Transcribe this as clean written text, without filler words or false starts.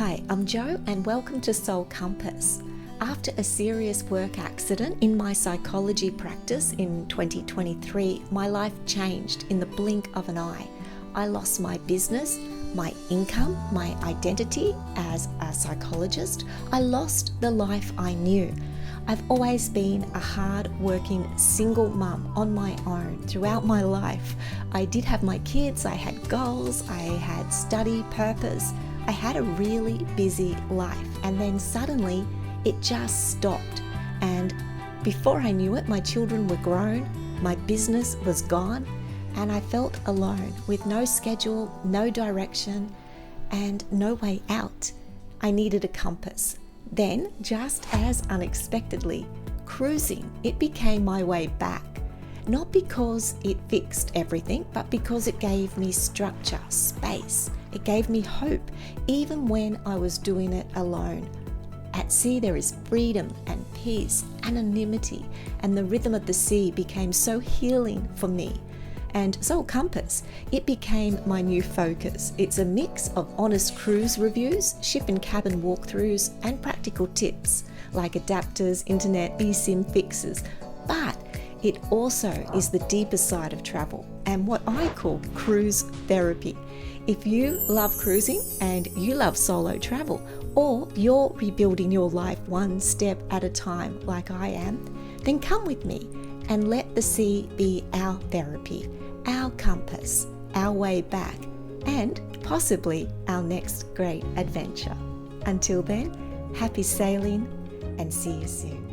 Hi, I'm Jo and welcome to Soul Compass. After a serious work accident in my psychology practice in 2023, my life changed in the blink of an eye. I lost my business, my income, my identity as a psychologist. I lost the life I knew. I've always been a hard-working single mum on my own throughout my life. I did have my kids, I had goals, I had study purpose. I had a really busy life, and then suddenly it just stopped. And before I knew it, my children were grown, my business was gone, and I felt alone with no schedule, no direction, and no way out. I needed a compass. Then, just as unexpectedly, cruising, it became my way back. Not because it fixed everything, but because it gave me structure, space. It gave me hope, even when I was doing it alone. At sea, there is freedom and peace, anonymity, and the rhythm of the sea became so healing for me. And Soul Compass, it became my new focus. It's a mix of honest cruise reviews, ship and cabin walkthroughs, and practical tips like adapters, internet, eSIM fixes. But it also is the deeper side of travel and what I call cruise therapy. If you love cruising and you love solo travel, or you're rebuilding your life one step at a time like I am, then come with me and let the sea be our therapy, our compass, our way back, and possibly our next great adventure. Until then, happy sailing and see you soon.